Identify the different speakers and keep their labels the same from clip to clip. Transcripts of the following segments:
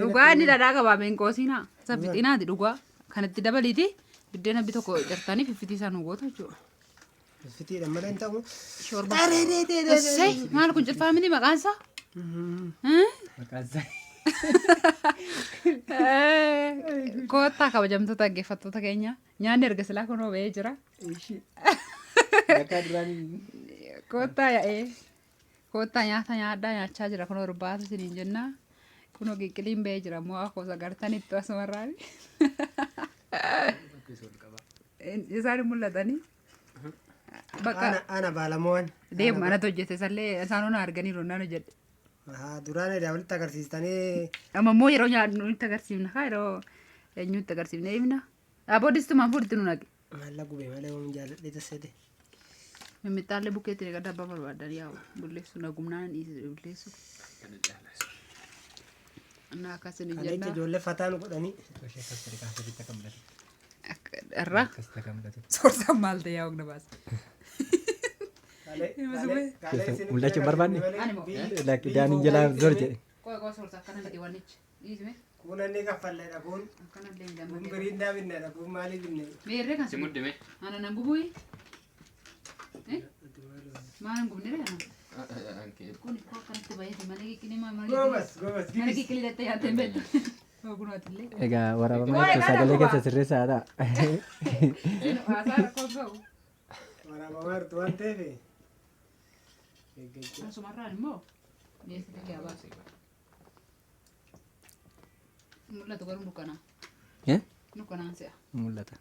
Speaker 1: Dhugaa inni dhadhaa qabaameen qoosiina. Saffixinaati dhugaa. Kanatti dabaliiti biddeena bi tokko jartanii fiffitii isaa nu goota jechuudha.
Speaker 2: Fiffitiidhaan malee hin ta'u.
Speaker 1: Shorba. Maal kun cilfaa miti maqaan isaa?
Speaker 3: Maqaan isaa.
Speaker 1: Koottaa kabajamtoota dhaggeeffattoota keenya nyaanni erga silaa kunoo ba'ee jira. Koottaa yaa'ee koottaa nyaata nyaadhaa nyaachaa jira kunoo irbaata isiniin jennaa. Kunoo qiqqiliin ba'ee jira moo akkoo sagartanitti asumarraan. Isaan mul'atanii.
Speaker 2: Ana baalamoon.
Speaker 1: Deemu anatu hojjete sallee isaan ona arganiiru naan hojjedhe.
Speaker 2: Duraan edaa walitti agarsiistanii.
Speaker 1: Amma immoo yeroo nyaannu nutti agarsiifna kaa yeroo eenyutti agarsiifne eebina. Aboodistumaan fuudhitti nu naqe.
Speaker 2: Maalla gubee malee waan jaalladhee tassete.
Speaker 1: Mimmittaallee bukkeetti egaa dabbaa barbaadan yaa'u bulleessu nagumnaan dhiise bulleessu. Annaa akkasin hin
Speaker 2: jennaa. Ijoollee fataa nu godhanii.
Speaker 1: Irraa soorsaan maal ta'e yaa'u na baasa.
Speaker 3: Mul'achuu barbaanne daaniin jalaa zor jedhe.
Speaker 1: Koo soorsa akkana gadi wannichi dhiisime.
Speaker 2: Kun inni kaffalleedha kun.
Speaker 1: Akkanallee hin gammadee.
Speaker 2: Kun biriindaa binneedha kun maaliif binne?
Speaker 1: Meerree kan si muddime. Ana nan gubuyi. Maal hin gubne reena? Kun koo akkanatti baay'ate malee qiqqilii maal
Speaker 2: Gobas.
Speaker 1: Mana qiqqilii dhattee nyaattee hin beekne. Ogunaatiillee.
Speaker 3: Egaa waraabama jechuun sagalee keessa sirreessaa ta'a.
Speaker 1: Haasaa rakkoo ga'u.
Speaker 2: Waraabama jirtu waan ta'eef.
Speaker 1: Asumarraan immoo dhiyeessite gaa baase. Mul'atu garuu dukkanaa. Dukkanaan se'a.
Speaker 3: Mul'ata.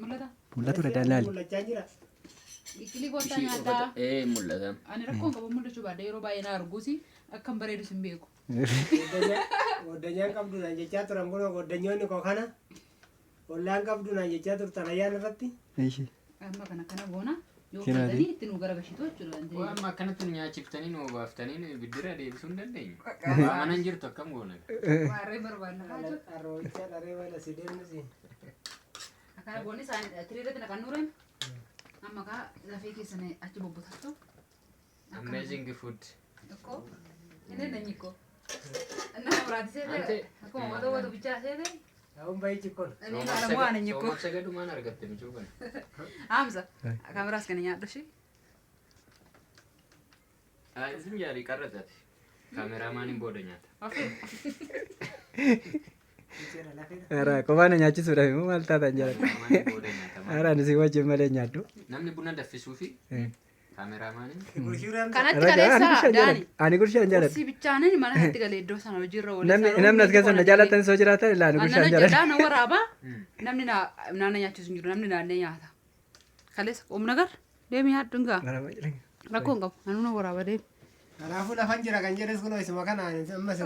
Speaker 1: Mul'ata.
Speaker 3: Mul'atu dha laali.
Speaker 2: Mul'achaa jira.
Speaker 1: Qiqqilii goota nyaataa.
Speaker 4: Mul'ata.
Speaker 1: Ani rakkoon qabu mul'achuu baadde yeroo baay'ee na arguusi akkam bareedus hin beeku.
Speaker 2: Goddanyaan qabdudhaan jechaa turan kunoo goddanyoonni koo kana ollaan qabdudhaan jechaa turtan ayyaana irratti.
Speaker 1: Amma kana goona yoo fudhatanii itti nu garagashitu jechuudha.
Speaker 4: Waan amma akkanatti nu nyaachiftanii nu obaaftanii biddira deebisuu hin dandeenyu. Mana hin jirtu akkam goona.
Speaker 1: Waarree barbaadna kaaju.
Speaker 2: Arroocha dharee wala si deemnisi.
Speaker 1: Akkana goonni isaan tiriirratti naqan nuureen. Amma kaa lafee keessan achi bobbotattu.
Speaker 4: Amazing food.
Speaker 1: Tokko inni nanyikko. Nama biraati seete akkuma wata wata bichaa seete.
Speaker 2: Haun bayichi kun.
Speaker 1: Inni maalamoo ana nyikko.
Speaker 4: Soomaaf sagadumaan argatte michuu kun.
Speaker 1: Amsa kaameraas kana nyaadhu shi.
Speaker 4: Isin jaarii qarratati. Kaameraamaaniin booda nyaata.
Speaker 3: Ara kophaana nyaachisuudhaaf immoo maal taatan jaalladha. Ara ani si wajjin malee nyaadhu.
Speaker 4: Namni buna danfisuu fi kaameraamaaniin.
Speaker 1: Kanatti galeessaa daani.
Speaker 3: Ani gurshaan jaalladha.
Speaker 1: Kursii bichaaniin mana itti galee iddoo sana hojiirra oolee.
Speaker 3: Namni as keessa na jaallatan soo jiraatan ilaa ani gurshaan jaalladha.
Speaker 1: Ana waraabaa namni naannoo nyaachisu hin jiru namni naannoo nyaata. Kaleessa qomna gar deemi haadhu ngaa. Rakkoon qabu anuma waraaba deemi.
Speaker 2: Kanaafuu lafan jira kan jedhes kunoo isuma kanaan ammas.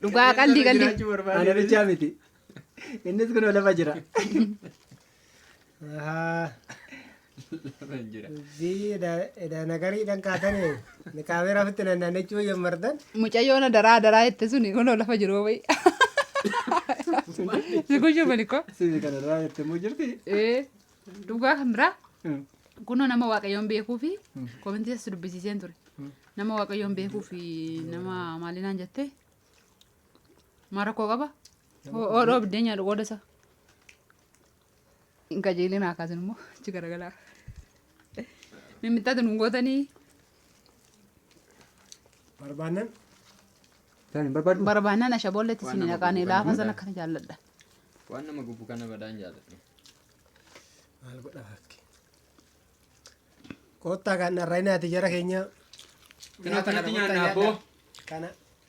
Speaker 2: Dhugaa qalli.
Speaker 3: Ana bichaa miti. Innis kunoo lafa jira.
Speaker 2: Eda nagariidhaan kaatanii kaameeraa fitti naannachuu yommartan.
Speaker 1: Mucayyoon daraa itti suni kunoo lafa jiru wayi. Sikujuu maliko.
Speaker 3: Sibi kana irraa itti immoo jirti.
Speaker 1: Dhugaa kan biraa. Kunoo nama waaqayyoon beekuu fi komintii as dubbisiiseen ture. Nama waaqayyoon beekuu fi nama maalinaan jettee maal rakkoo qaba. Oodhoo biddeen nyaadhu qooda isaa. Hin qajeelin akkaasin immoo achi garagalaa. Mimmittaatu nu gootanii.
Speaker 2: Barbaannan.
Speaker 1: Barbaannan ashaboolletti isin dhaqanii laafa sana akkana jaalladha.
Speaker 4: Waan nama gubu kana badaan jaalladha.
Speaker 2: Maal godha fakki. Koottaa kan narrayinaati jara keenya.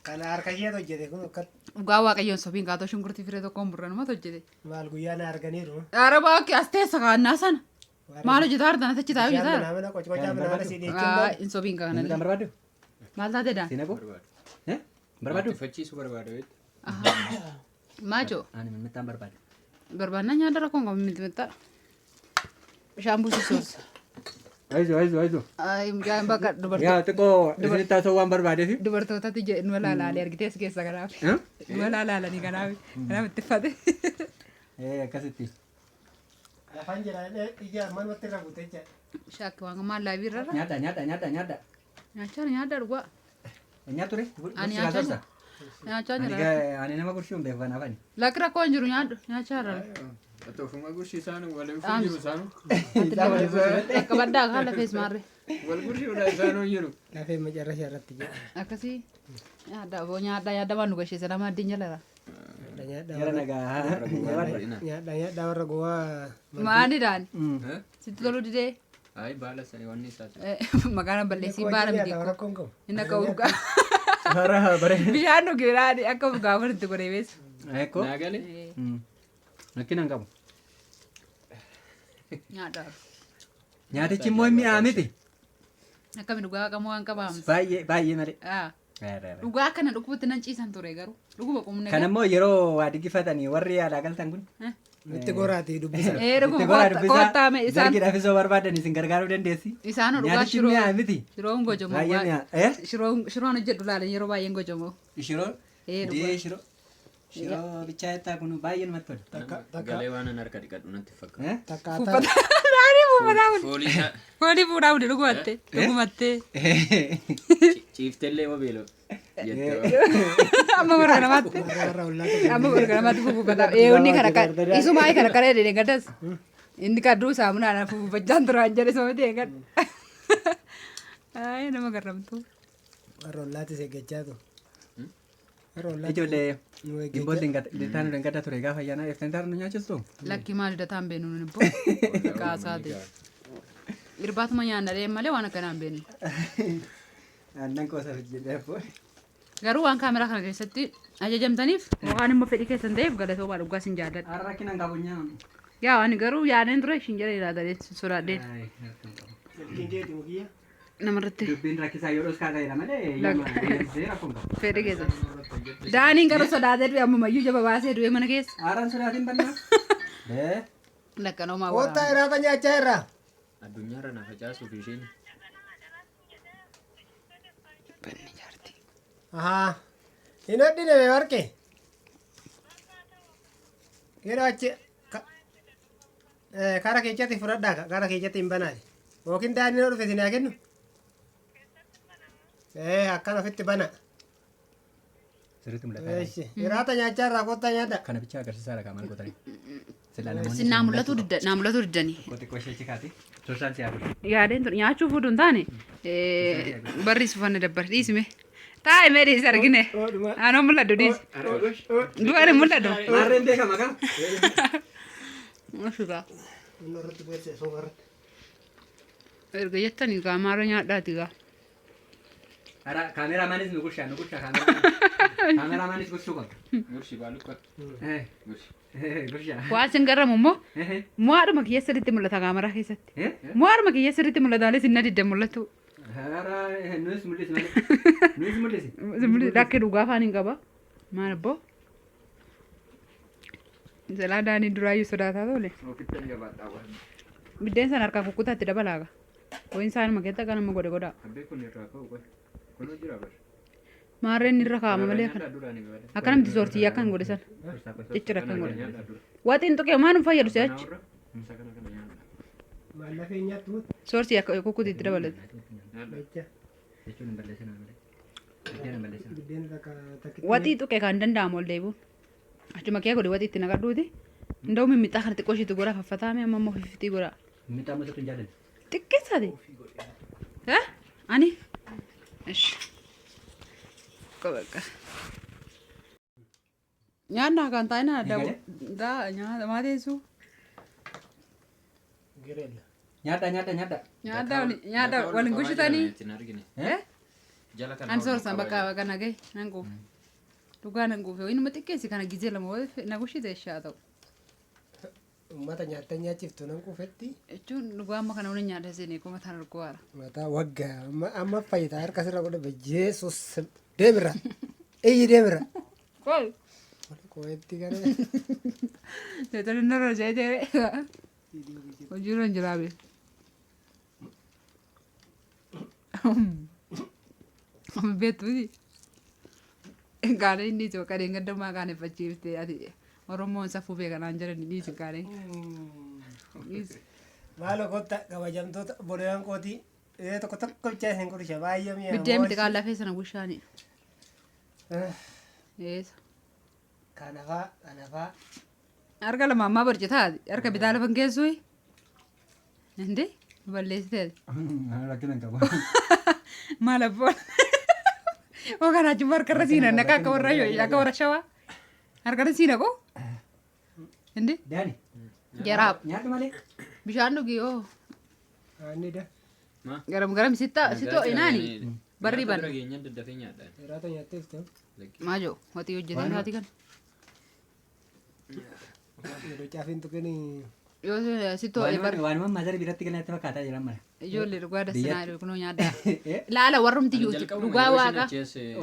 Speaker 2: Kana harka isheetu hojjete kun akkatti.
Speaker 1: Dhugaa waaqayyoon sobiin kaatoo shunkurtii firee tokkoon burranumatu hojjete.
Speaker 2: Maal guyyaa na arganiiru.
Speaker 1: Araba akka as teessa kaannaa sana. Maal hojjetaa ardan achi taa'u hojjetaa? Hin sobiin kaana. Maal taatee daan?
Speaker 3: Barbaadu?
Speaker 4: Fachiisuu barbaada.
Speaker 1: Maachoo?
Speaker 3: Ani mimmitaan barbaada.
Speaker 1: Barbaadna nyaata rakkoon qabu mimmitaa. Bishaan buusu soorsa.
Speaker 3: Aizu.
Speaker 1: Mucaan bakka dubartoota.
Speaker 3: Yaa xiqqoo isin taasoo waan barbaadeef.
Speaker 1: Dubartootatti nu laalaalee argitee as keessa kanaaf. Nu laalaalanii kanaaf itti uffate.
Speaker 3: Akkasitti.
Speaker 2: Lafan jira ija man watti rabutecha.
Speaker 1: Shaakki waan maal laa birra.
Speaker 3: Nyaata
Speaker 1: Nyaachaa nyaadha dhugaa.
Speaker 3: nyaatu re
Speaker 1: Ani nyaachaa jira. Nyaachaa jira.
Speaker 3: ani nama gurshuun beekfan afani
Speaker 1: Lakki rakkoo hin jiru nyaadhu nyaachaa jira.
Speaker 4: Atofuma gushi isaanu wal fujiru isaanu.
Speaker 1: Akka baddaa haala fees maarree.
Speaker 4: Wal gurshiudha isaanu jiru.
Speaker 2: Lafee macarrashaa irratti jira.
Speaker 1: Akkasii nyaadha waan nu gasheessa nama addiin jalara.
Speaker 3: gara nagaa
Speaker 2: Nyaadha warra gowwaa.
Speaker 1: Maalidhaan sitti toluu didee
Speaker 4: Ay baala sani wanni isaati.
Speaker 1: maqaan balleessii baala miti
Speaker 2: Warra konkom.
Speaker 1: inni akka urgaa.
Speaker 3: hara bare
Speaker 1: Bishaan dhugeeraadhi akka urgaa walitti godhee beessu.
Speaker 3: eko
Speaker 4: Naagale.
Speaker 3: nakkinan qabu
Speaker 1: Nyaadha.
Speaker 3: nyaatichi immoo mi'aa miti
Speaker 1: Akkami dhugaa qamoo waan qabaamu.
Speaker 3: baay'ee malee
Speaker 1: Dhugaa akkana dhukkubutti nan ciisan ture garuu dhuguma qumne.
Speaker 3: kan ammoo yeroo waa diggifatanii warri yaalaa galtan kun
Speaker 2: Itti goraati dubbisa.
Speaker 1: Dhuguma koottaame isaan
Speaker 3: dargiidhaaf isoo barbaadan isin gargaaruu dandeessi
Speaker 1: isaan dhugaa
Speaker 3: nyaatichi
Speaker 1: shiroo
Speaker 3: mi'aa miti
Speaker 1: shiroon gojomoo
Speaker 3: baay'ee mi'aa
Speaker 1: shiroon hojjedhu laalan yeroo baay'een gojomoo.
Speaker 3: shiroo
Speaker 1: dhugaa.
Speaker 3: dee shiroo bichaa jettaa kun baay'ee namatti tola
Speaker 4: Galee waan an harka dhiqadhu natti fakkaata.
Speaker 2: Takkaata.
Speaker 1: Naani fuufataa buli.
Speaker 4: Foolii
Speaker 1: Foolii fuudhaa buli dhugumattee.
Speaker 4: ciiftellee wabeelo.
Speaker 1: Amma warra namaatti.
Speaker 2: Warra ollaatu.
Speaker 1: Amma warra namaatti fuufataa. Eewwanni kana kan isumaa kana kan edee gaddas. Inni kadduu saamunaan fuufachaan turaan jedhe soomati eegan. Ay nama garramtu.
Speaker 2: Warra ollaati seeggachaa Warra ollaati.
Speaker 3: ijoollee gimboolleen taanu dangata ture gaafa ayyaana eftan taanu nyaachistu
Speaker 1: Lakki maal dataan beenu nun immoo kaasaati. Irbaatuma nyaanna dhee malee waan akkanaan beenu.
Speaker 3: aannan qoosa jedheefoo
Speaker 1: Garuu waan kaameraa kana keessatti ajajamtaniif waan immoo fedhii keessan ta'eef galatoomaa dhugaa sin jaalladha.
Speaker 3: har'a rakkinaan qabu nyaa
Speaker 1: Yaa ani garuu yaadeen ture ishin jedhee ilaalee sodaadheen
Speaker 2: Kingeeti mukiyya.
Speaker 1: namarratti
Speaker 3: dubbiin rakkisaa yoo dhoskaa ta'edha malee yoo rakkoon qabu
Speaker 1: fedhii keessa. Daaniin garuu sodaatee du'e ammumayyuu jaba baasee du'e mana keessa.
Speaker 3: haaraan sodaatiin bannaa
Speaker 1: Lakkanoomaa
Speaker 2: Koottaa iraata nyaachaa irraa.
Speaker 4: Addunyaarra na facaasuuf isheen.
Speaker 1: Banni jaarti.
Speaker 2: Ahaa. Hin hodhine warqee. Yeroo achi kara keessatti fudhadhaa kara keessatti hin banaani. Yookiin daandii dhufe isin haa kennu. Akkan ofitti bana.
Speaker 3: sirriitti mul'ata
Speaker 2: Iraata nyaachaa irraa koottaa nyaadha.
Speaker 3: kana bichaa agarsiisaadha qaamaan qootanii silaa namoonni
Speaker 1: Sin naa mul'atu diddanii.
Speaker 3: xiqqoo ishee cikaati sooshaan siyaa dhufu
Speaker 1: Yaadeen ture nyaachuu fuudhu hin taane barri sufanne dabbar dhiisime. Taa'e mee dhiisi argine. Anoo mul'addu dhiisi. Du'aan hin mul'addu.
Speaker 3: maarreen beekama qaba
Speaker 1: Ashugaa.
Speaker 2: Inni irratti beeksise sooba irratti.
Speaker 1: Erga jettanii gaa maara nyaadhaati gaa.
Speaker 3: hara kaameeraamaanis nu gurshaa kaameeraamaanis gursuu qaba
Speaker 4: Gurshi baalukka.
Speaker 3: gurshaa
Speaker 1: Waan sin garramu immoo mo'aadhuma kiyya sirriitti mul'ata kaameraa keessatti. Mo'aadhuma kiyya sirriitti mul'ataalee sinna didde mul'atu.
Speaker 3: hara nus mul'isi malee nus mul'isi
Speaker 1: Lakki dhugaa afaan hin qaba. Maal abboo? Jalaa daanii duraayyuu sodaataa tole.
Speaker 4: Ofittan jabaadhaa waan.
Speaker 1: Biddeen sana harkaan kukkutaatti dabalaaga. Wayin isaanuma keessa kan nama godhe godhaa.
Speaker 4: Abbee kun irraa ka'u qoy. Kunoo jira bar.
Speaker 1: Maarreen irra kaa'ama malee kan.
Speaker 4: Duraanii baale.
Speaker 1: Akkanamti soortii akkan godhe sana. Jechuudha akkan godhe. Waaxiin tuqee maan fayyadu si'achi.
Speaker 4: Musa kana kana nyaadha.
Speaker 2: Maallaqee nyaattu.
Speaker 1: Soortii akka kukkutiitti dabalatu.
Speaker 2: Jecha.
Speaker 3: jechuun hin balleessinaa malee biddeen hin balleessinaa
Speaker 2: Biddeen takka.
Speaker 1: Waxii tuqee kan danda'amu ol deebi'uun. Achuma kee godhe waxii itti naqadhuuti. Nda'u mimmiixaa kana xiqqoo ishiitu godha faffataame amma immoo fiftii godha.
Speaker 3: miixaa masatu hin jaalladhu
Speaker 1: Xiqqeessaati. Ani? Ish. Bakka. Nyaanna kan taa'ina nyaata maateessu.
Speaker 2: Gireella.
Speaker 1: Nyaata waliin gushitanii.
Speaker 4: Ittiin argine. Jala kana.
Speaker 1: Ani soorsan bakka kana gahe nan quufe. Dhugaa nan quufe. Inni xiqqeessi kana gizee lama na gushite ishaa ta'u.
Speaker 2: Uummata nyaata nyaachiftu nan quufetti.
Speaker 1: Jechuun dhugaa amma kana waliin nyaata isin eeguma tan arguwaara.
Speaker 2: Mataa waggaa amma fayyitaa harka sirra godhe Jeesus deemira. Iyyi deemira.
Speaker 1: Kol.
Speaker 2: Koetti gara.
Speaker 1: Jechuun inni irra jeetee. Hojiirra hin jiraabe. Amma beektuuti. Gaara inni itoo kadheen gaddammaa kaaneffachiiftee ati Oromoon safuu beekanaan jiran dhiisi gaaree.
Speaker 2: Maalo kotta kabajamtoota boodaan kootii tokko tokko bichaa isin kurisha baay'ee mi'a.
Speaker 1: Biddeen miti kaan lafee sana bushaani. Eessa.
Speaker 2: Kanafaa.
Speaker 1: Harka lama ammaa barcitaati. Harka bitaa lafan keessuyi. Indi balleessiteeti.
Speaker 3: Rakkina hin qabu.
Speaker 1: Maal abboon. Oo kanaa jibba harkarra siina naqa akka warra shawaa. Harkarra siina koo. Indi.
Speaker 3: Daani.
Speaker 1: Jaraab.
Speaker 3: Nyaadhu malee.
Speaker 1: Bishaan dhugi yoo.
Speaker 2: Aanidha.
Speaker 1: Garam sitoo inaani. Barri ban.
Speaker 2: Jiraata nyaatteef ta'u.
Speaker 1: Maajoo watii hojjetee isaati kan.
Speaker 2: Yeroo caafiin tuqanii.
Speaker 1: Yoo sitoo barri.
Speaker 3: Waanuma maazara biratti galatti fakkaataa jiran mala.
Speaker 1: Ijoollee dhugaa dassinaa jiru kunoo nyaaddaa. Laala warrumti iyyuu dhugaa waaqa.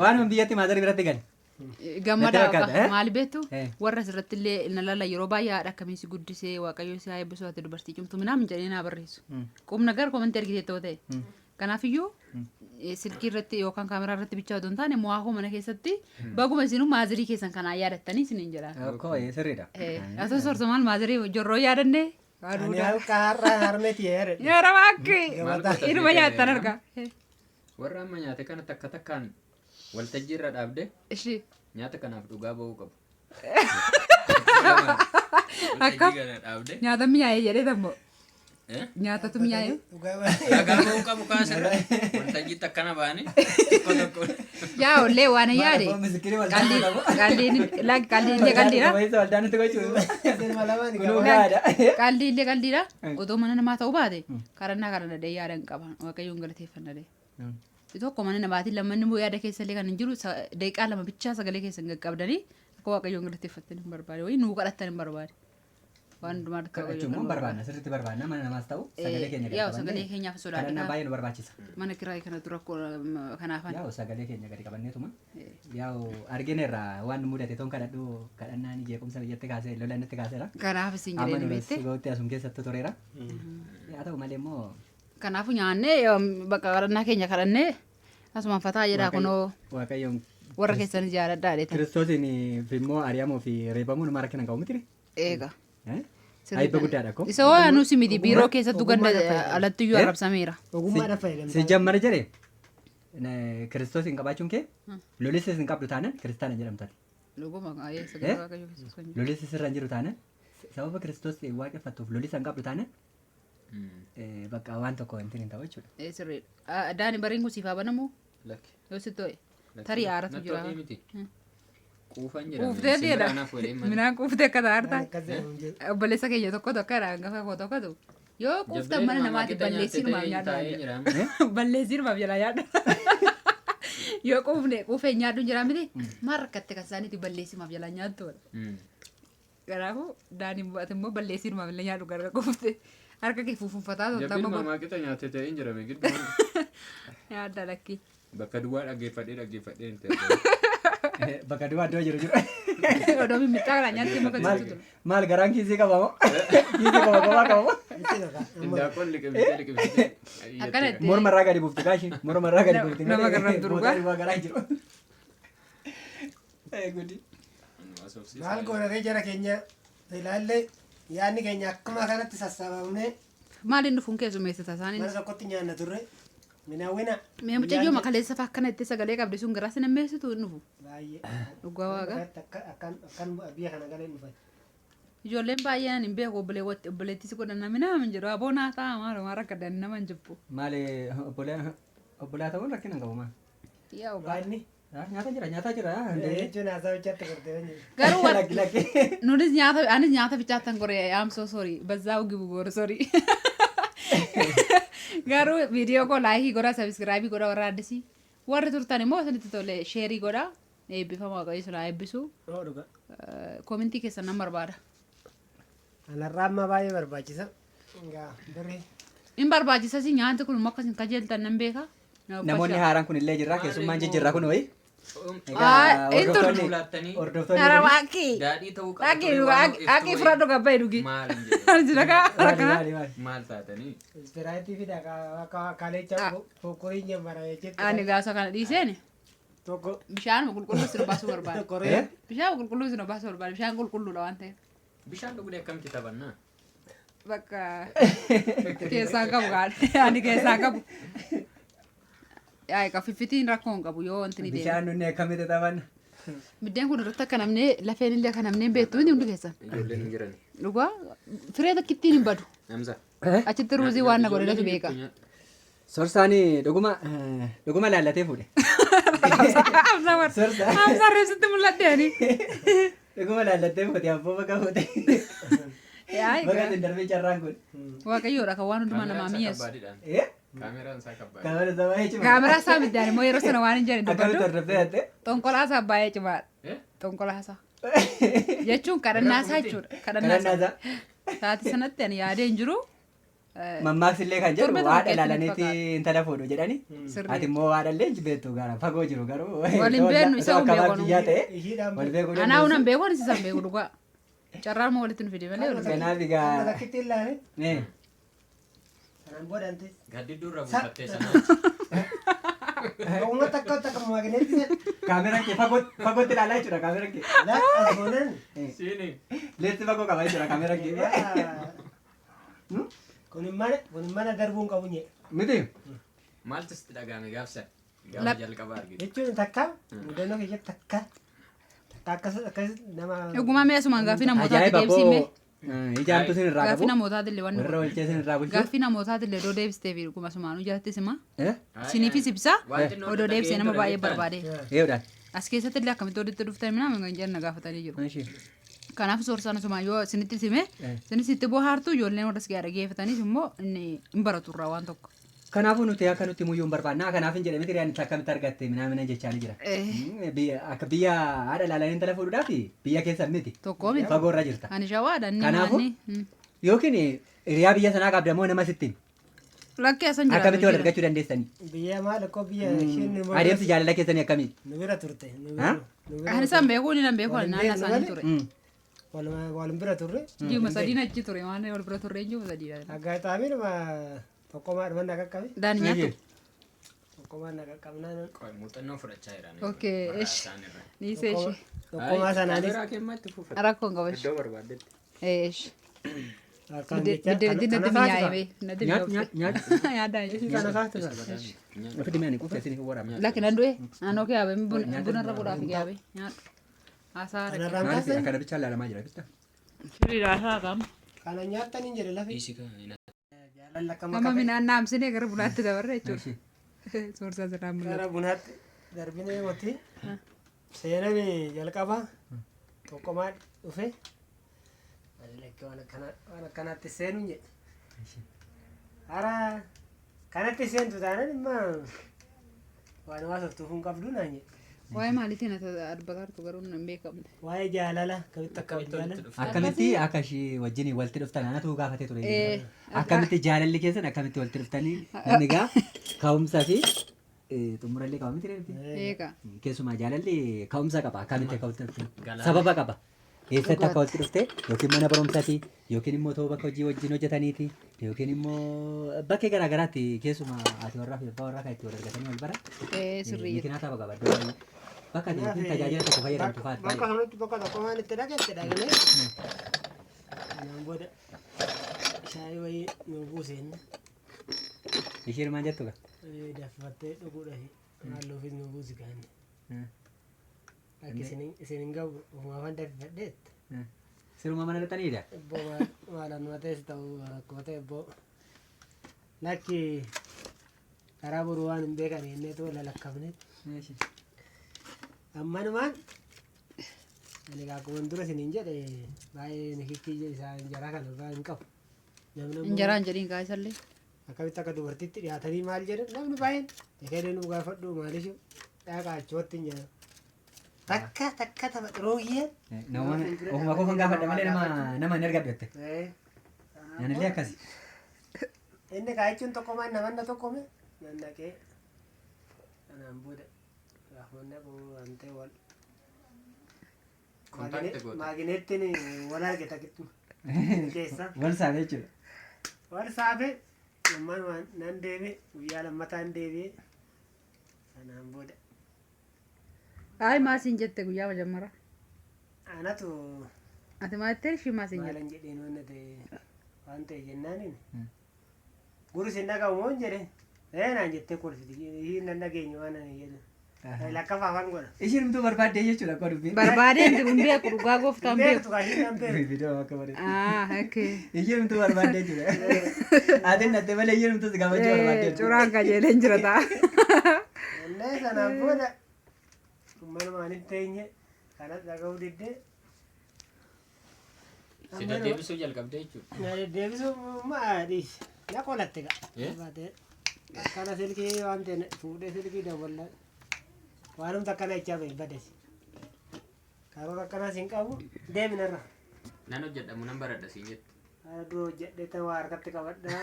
Speaker 3: Waanuma biyyatti maazara biratti gali.
Speaker 1: Gammadaa maal beektu warra asirratti illee na lala yeroo baay'ee haadha akkamiin si guddisee waaqayyo si haa eebbisu ati dubartii cimtu minaa min jedhee naa barreessu. Qubna gara komantii argitee ta'uu ta'e. Kanaafiyyuu silkii irratti yookaan kaameraa irratti bichaa otoo hin taane mo'aakoo mana keessatti baguma isinuu maazirii keessan kanaa yaadattanii isiniin jedha.
Speaker 3: Koo sirriidha.
Speaker 1: Asoo sorsa maal maazirii jorroo yaadannee.
Speaker 2: Ani halka har'a harmeeti yaada.
Speaker 1: Yeroo baakki ilma nyaattan argaa.
Speaker 4: Warra amma nyaate kana takka takkaan waltajjii irra dhaabde nyaata kanaaf dhugaa ba'uu qabu.
Speaker 1: Akka nyaata mi'aayee jedhee tammoo. Nyaatatu mi'aayee.
Speaker 4: Dhugaa ba'uu qabu kaasirra waltajjii takkana baane tokko tokko.
Speaker 1: Yaa ollee waan yaade. Qalliidha. Otoo mana namaa ta'uu baate karannaa kadhadhee yaada hin qaban waaqayyoon galateeffannadhe. Tokko mana namaatiin lammanni immoo yaada keessallee kan hin jiru daqiiqaa lama bichaa sagalee keessan qaqqabdanii akka waaqayyoon galateeffattan hin barbaade wayii nuu kadhattan hin barbaade. Waan hundumaa akka
Speaker 3: waaqayyoon barbaadna sirriitti barbaadna mana namaas ta'u sagalee keenya
Speaker 1: yaa sagalee keenyaaf sodaadha.
Speaker 3: Kadhannaa baay'ee nu barbaachisa.
Speaker 1: Mana kiraayii kana dura kanaafan.
Speaker 3: Yaa sagalee keenya gadi qabanneetuma yaa argineerra waan nu mudate toon kadhadhu kadhannaan jeequmsa biyyatti kaasee lola inni kaaseera.
Speaker 1: Kanaaf isin jedhee ni beekte.
Speaker 3: Amma asum keessatti tureera. Yaa ta'u malee immoo.
Speaker 1: Kanaafuu nyaannee bakka kadhannaa keenya kadhannee asumaan fataa jedhaa kunoo
Speaker 3: waaqayyoon
Speaker 1: warra keessan jaaladhaa dheetan.
Speaker 3: Kiristoosiin immoo ari'amuu fi reebamuu nama rakkina hin qabu miti.
Speaker 1: Eega.
Speaker 3: Ayibba guddaadha ko.
Speaker 1: Isa waa nuti miti biiroo keessattuu ganda alatti iyyuu arrabsameera.
Speaker 2: Ogummaadhaaf fayyadamu.
Speaker 3: Si jammari jedhee Kiristoosiin qabaachuun kee lolissis hin qabdu taanaan kiristaana jedhamtaati. Lolissis irra hin jiru taanaan sababa Kiristoos waaqeffattuuf lolisa hin qabdu taanaan bakka waan tokko wanti hin ta'u jechuudha.
Speaker 1: Sirriidha. Daani bariin kun siifaa banamu yoo si ta'e tarii aaratu jira.
Speaker 4: Quufan jedhama.
Speaker 1: Quuftee dheedha. Minaan quuftee akka taa'artaa. Obboleessa keenya tokko tokkodha hangafa koo tokkotu. Yoo quuftan mana namaati balleessinumaaf nyaadhu. Balleessinumaaf jala nyaadhu. Yoo quufee nyaadhu jira miti maal rakkatte kan isaaniiti balleessinumaaf jala nyaattu. Kanaafuu daaniin bu'aate immoo balleessinumaaf illee nyaadhu gara quuftee. Harka kee fuufunfataa ta'u
Speaker 4: Jabbiin mamaa qixa nyaatee ta'ee hin jirame gidduu.
Speaker 1: Yaadda lakkii.
Speaker 4: Bakka duwwaa dhaggeeffadhee hin ta'e.
Speaker 3: Bakka duwwaa iddoo jiru jiru.
Speaker 1: Odoo mimmiidhaa kana nyaatee maka jirtu ture.
Speaker 3: Maal garaan kiisii qaba moo? Kiisii qaba qaba moo?
Speaker 4: Indaaqoon liqimsitee.
Speaker 1: Akkana itti.
Speaker 3: Morma irraa gadi buufti kaashi. Morma irraa gadi buufti.
Speaker 1: Nama garaan durugaa.
Speaker 3: Garaan jiru. Gudi.
Speaker 2: Maal goonaree jara keenya ilaallee yaadni keenya akkuma kanatti sassaabamnee.
Speaker 1: Maaliin dhufuun keessummeessita isaanii?
Speaker 2: Mana tokkotti nyaanna turre. Minaawwina.
Speaker 1: Mee mucayyoo makaleessa fa'aa akkana itti sagalee qabdi sun garaa sin ammeessitu hin dhufu.
Speaker 2: Baay'ee.
Speaker 1: Dhugaa waaqa.
Speaker 2: Akkan biyya kana galee dhufan.
Speaker 1: Ijoolleen baay'een hin beeku obboleettis godhanna minaa hin jedhu aboo naa ta'a maal waan rakka danni nama hin jibbu.
Speaker 3: Maali obbolaa ta'uun rakkina hin qabu maal?
Speaker 1: Yaa obbolaa.
Speaker 2: Baay'inni.
Speaker 3: Nyaataa jira.
Speaker 2: Jechuun haasaa hojjatti gortee.
Speaker 1: Garuu nutis anis nyaata bichaattan goree am so sorry bazzaa ugibu goor sorry. Garuu viidiyoo koo laayikii godhaa sabiskiraabii godhaa warra addisii warri turtan immoo isinitti tole sheerii godhaa eebbifama waaqayyo sinaa eebbisu koomintii keessan nan barbaada.
Speaker 2: Kanarraa amma baay'ee barbaachisa.
Speaker 1: Hin barbaachisa si nyaanti kun immoo akkasin kajeeltan nan beeka.
Speaker 3: Namoonni haaraan kun illee jirra keessummaan jijjiirra kun wayi.
Speaker 1: Daadhii ta'uu qabu. Akki fudhadhu gabbaa dhugi.
Speaker 4: Maal taatanii?
Speaker 2: Ispiraayitii fi kaaleechaa fokkoriin nyamara jechuudha.
Speaker 1: Ani gaasa kana dhiiseen
Speaker 2: Tokko.
Speaker 1: bishaan qulqulluu sin baasuu barbaada. Bishaan qulqulluu sin baasuu barbaada. Bishaan qulqulluudha waan ta'eef.
Speaker 4: Bishaan dhugdee akkamitti taphannaa?
Speaker 1: bakka keessaa qabu gaadha ani keessaa qabu yaa fiffitiin rakkoo hin qabu yoo wanti ni deema.
Speaker 3: Bishaan nunni akkamitti taphanna?
Speaker 1: Biddeen kun irratti akka namnee lafeen illee akka namnee beektu inni hundi keessan.
Speaker 4: Ijoolleen hin jirani.
Speaker 1: Dhugaa firee takkittiin hin badu.
Speaker 4: Namsa.
Speaker 1: Achitti ruuzii waan na godhatu beeka.
Speaker 3: Sorsaanii dhuguma laallatee fuudhe.
Speaker 1: Hamsa reessitti mul'atte ani.
Speaker 3: Dhuguma laallatee fuudhe abboo bakka fuudhe. Bakka isin darbee carraan kun.
Speaker 1: Waaqayyoodha kan waan hundumaa namaa mi'eessu.
Speaker 4: Kaameraan isaa kabbaadha.
Speaker 3: Kaamera isaa baay'ee cimaa.
Speaker 1: Kaameraa isaa middaan immoo yeroo sana waan hin jedhe
Speaker 3: Akkamitti
Speaker 1: dubbadhu.
Speaker 3: hordofee hattee?
Speaker 1: Xonqolaa isaa baay'ee cimaadha. Xonqolaa isaa. Jechuun kadhannaa isaa jechuudha. Kadhannaa
Speaker 3: Kadhannaa
Speaker 1: isaa.
Speaker 3: isaa.
Speaker 1: Sa'aatii sanatti ani yaadee hin jiru.
Speaker 3: Mammaaksa illee kan jedhu
Speaker 1: Torbe
Speaker 3: haadha
Speaker 1: tokko
Speaker 3: ilaalaniiti
Speaker 1: fakkaata.
Speaker 3: intala fuudhu jedhani.
Speaker 1: Sirrii.
Speaker 3: Ati immoo haadha illee hin beektu gara fagoo jiru garuu.
Speaker 1: Waliin beeknu isa
Speaker 3: akka
Speaker 1: beeknu.
Speaker 3: baadiyyaa ta'e
Speaker 2: Ishiidhaan
Speaker 3: wal beekuu
Speaker 1: Anaa
Speaker 3: dandeessu.
Speaker 1: unan beeku anis isaan beeku dhugaa. Carraan moo walitti nu fide malee walitti.
Speaker 3: Kanaaf egaa
Speaker 2: Lakkitti ilaale.
Speaker 3: eh,
Speaker 2: Kanaan boodante.
Speaker 4: Gaddidduu irra buufattee sanaa.
Speaker 2: Uummata akka maagineetti.
Speaker 3: kaameraan kee fagootti ilaalaa jechuudha kaameraan kee.
Speaker 2: Lafa asoonan.
Speaker 4: Siini.
Speaker 3: Leetti fagoo qaba jechuudha kaameraan kee.
Speaker 2: Kun mana darbuun qabu nye.
Speaker 3: Miti
Speaker 4: Maaltu sitti dhagahame gaafsa? Gaafa jalqabaa argite.
Speaker 2: Jechuun takka mudannoo keessatti takka akkas nama.
Speaker 1: Egumaa mee asumaan gaaffii namootaati
Speaker 3: ajaa'iba
Speaker 1: deebisime.
Speaker 3: koo ijaartu sin irraa
Speaker 1: Gaaffii
Speaker 3: qabu
Speaker 1: namootaati illee waan
Speaker 3: warra olchee sin irraa bulchu.
Speaker 1: gaaffii namootaati illee odoo deebistee fi dhuguma asumaan jalatti sima.
Speaker 3: Eh,
Speaker 1: Siniifis ibsaa
Speaker 4: Waan xinnoo
Speaker 1: odoo deebisee nama baay'ee
Speaker 4: dhaga'een
Speaker 1: barbaade.
Speaker 3: eeyyoodhaan.
Speaker 1: As keessatti illee akkamitti walitti dhuftan minaa kan jenna gaafatanii jiru.
Speaker 3: Ishee.
Speaker 1: Kanaaf soorsaan asumaan yoo sinitti sime sinis itti bohaartu ijoolleen warra sigaa dhageeffataniif immoo inni hin baratu irraa waan tokko.
Speaker 3: Kanaafuu nuti akka nuti muyyuu hin barbaanna. Kanaaf hin jedhame tiriyaan itti akkamitti argatte minaa jechaanii jira. Akka biyya haadha ilaalanii intala fuudhuudhaaf biyya keessa miti.
Speaker 1: Tokkoo miti.
Speaker 3: Fagoo irra jirta.
Speaker 1: Ani shawaadha inni
Speaker 3: Kanaafuu
Speaker 1: maanni.
Speaker 3: yookiin hiriyaa biyya sanaa qabda moo nama sittiin
Speaker 1: Lakkee asan jira.
Speaker 3: akkamitti wal argachuu dandeessanii?
Speaker 2: Biyya maal akkoo biyya isheen
Speaker 3: Adeemsi jaalala keessanii akkamii?
Speaker 2: nu bira turte.
Speaker 1: Ani isaan beekuu ni nan beeku ani naannaa isaanii ture.
Speaker 2: Walin bira turre.
Speaker 1: Jiuma sadiin achi ture waan wal bira turre jiuma sadii.
Speaker 2: Aggaa xaamii nama tokkomaa dhuman naqa qabe.
Speaker 1: Daan nyaatu.
Speaker 2: Tokkomaa naqa qabnaan.
Speaker 4: Muuxannoo fudhachaa jiran.
Speaker 1: Okay, ish. Ni see ishee.
Speaker 2: Tokkomaa sanaanis.
Speaker 4: Kaameraa keemmaatti fuufata.
Speaker 1: Rakkoon qaba ishee.
Speaker 4: Iddoo barbaaddetti.
Speaker 1: Ish.
Speaker 2: Akkaan jecha.
Speaker 1: Biddeetti natti mi'aayee. Natti
Speaker 3: Nyaatu
Speaker 1: mi'aayee.
Speaker 3: nyaatu.
Speaker 1: Yaadaa ishee.
Speaker 2: Kana kaatu.
Speaker 3: Ofi dhimeen kuufee isin waraabna.
Speaker 1: Lakki nan du'e. Naannoo kee yaabee buna irra godhaaf yaabee. Nyaadhu. Haasaa rek.
Speaker 2: Kanarraan
Speaker 3: Maaliif
Speaker 2: kaasee.
Speaker 3: akkana bichaa ilaalamaa jira bista?
Speaker 1: Firii haasaa kam.
Speaker 2: Kana nyaatanii jedhe lafi.
Speaker 4: Dhiisii kana.
Speaker 2: Jaalalla akkama
Speaker 1: Amma
Speaker 2: qabe.
Speaker 1: minaan naamsinee gara bunaatti dabarre jechuudha. Soorsaa sirraa mul'ata.
Speaker 2: Gara bunaatti darbinee moti. Seenaan jalqabaa tokkomaa dhufe. Waan akkanaatti seenu jedhe. Hara kanatti seentu taanaan imma waan haasoftuuf hin qabdu naan jedhe.
Speaker 1: Waa'ee maaliitiin adbatartu garuu hin beekamne.
Speaker 2: Waa'ee jaalala akkamitti akka jaalala.
Speaker 3: Akkamitti akka ishee wajjin walitti dhuftan anatu gaafatee ture. Akkamitti jaalalli keessan akkamitti walitti dhuftanii namni gaa ka'umsaa fi xumurallee qaba miti reefi.
Speaker 1: Eega.
Speaker 3: Keessumaa jaalalli ka'umsa qaba akkamitti akka walitti dhuftan sababa qaba. Eessatti akka walitti dhufte yookiin mana barumsaati yookiin immoo ta'uu bakka hojii wajjin hojjetaniiti yookiin immoo bakkee garaa garaatti keessumaa ati warraa fi abbaa warraa kan itti wal argatanii wal bara.
Speaker 1: Sirrii.
Speaker 3: Miitinaa tapha qaba iddoo baay'ee. Bakka ati yookiin tajaajila tokko fayyadamtu fa'aati
Speaker 2: Bakka
Speaker 3: baay'ee.
Speaker 2: kanatti bakka tokkomaan itti dhagatte dhagalee. Kanaan booda shaayii wayii nu buuseen
Speaker 3: Isheen maal jettu gaa?
Speaker 2: daffattee dhuguudhaaf haalluufis nu buusi gaanne. Akka isin hin gahu ofumaa fan daffadheet.
Speaker 3: Siruma mana dhaqaniidha.
Speaker 2: Ebboo maalaan matees ta'u rakkoo ta'e ebboo. Lakki karaa boruu waan hin beekan jennee too lalakkafne. Ammanumaan ani akkuma dura isiniin jedhe baay'ee nikikkii isaa injaraa kan irraa hin qabu.
Speaker 1: Injaraan jedhiin kaa isallee.
Speaker 2: Akkamitti akka dubartiitti dhiyaatanii maal jedhan namni baay'een ekeedee nu gaafadhu maaliif dhaqaa achootti nyaata. Takka tapha rooyyeen.
Speaker 3: Ofuma koo kan gaafadha malee nama hin argadhu jette. Yanillee akkasi.
Speaker 2: Inni kaa'ichuun tokkomaan namanna tokkome nannaqee kanaan booda gaafonna wantee wal maagineettiin wal arge takkitti keessa.
Speaker 3: Wal saafee jechuudha.
Speaker 2: Wal saafee ammaan waan nan deebi'e guyyaa lammataan deebi'e kanaan booda.
Speaker 1: Ay maasiin jette guyyaa majammara.
Speaker 2: Anatu
Speaker 1: Ati maalitti ishii maasiin jette?
Speaker 2: maalan jedheen wanna ta'e waan ta'e jennaaniin gurri sin dhaga'u moo hin jedhe naan jettee kolfiti hin nan dhageenye waan ani jedhe lakkafa afaan godha.
Speaker 3: Ishiin imtuu barbaadde jechuudha akka dubbiin.
Speaker 1: Barbaadeen jiru hin beeku dhugaa gooftaan beeku.
Speaker 2: Beektu kaa hin nan beeku.
Speaker 3: Viidiyoo akka bareedu.
Speaker 1: Okay.
Speaker 3: Ishiin imtuu barbaadde jechuudha. Aatiin nattee malee ishiin imtuu si gaafachuu barbaadde.
Speaker 1: Curaan qajeeleen jira ta'a.
Speaker 2: Onnee sanaan booda manumaan hin teenye kanas dhaga'uu diddee.
Speaker 4: Si deddeebisuu jalqabdee jechuudha.
Speaker 2: Na deddeebisuu maadhiis na qolatte ga'a. Akkana silkii waan ta'e fuudhee silkii dawwallaan waanumti akkana ichaa bahe badasi. Karoora akkanaas hin qabu deeminarra.
Speaker 4: Nan hojjedhamu nan baradha siin jettu.
Speaker 2: Dura hojjedheetan waa harkatti qabadhaa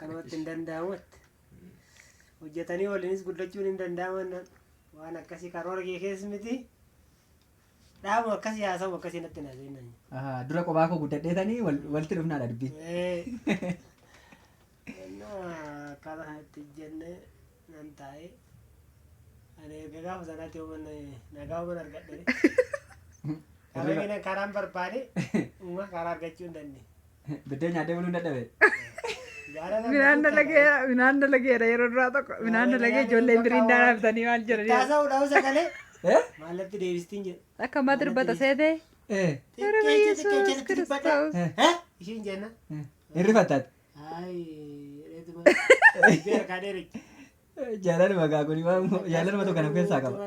Speaker 2: kanumatti hin danda'amutti. Hojjetanii waliinis guddachuun hin danda'aman waan akkasii karoora kee keessa miti. Dhaabu akkasii haasawu akkasii natti naaseennan.
Speaker 3: Dura qophaa koo guddadheetanii walitti dhufnaadha dubbii.
Speaker 2: Akkana itti jennee nan taa'ee ani erga gaafa sanaatti nagaa uuman argadhe. Karaa karaan barbaade karaa argachuu hin dandeenye.
Speaker 3: Biddeen nyaatee buluu hin dadhabe.
Speaker 1: Minaan dalageera yeroo duraa tokko minaan dalagee ijoolleen biriindaa dhaabtanii maal jedhanii.
Speaker 2: Taasa'uu dhabu sagalee maallatti deebistiin jedhu.
Speaker 1: Akka ammaa dirbata seetee. Yeroo Yesuus Kiristoos.
Speaker 2: Ishiin jenna.
Speaker 3: Hirrifattaati.
Speaker 2: Beerkaa dheerichi.
Speaker 3: Jaalaluma gaaguni jaalaluma tokko kana keessaa qaba.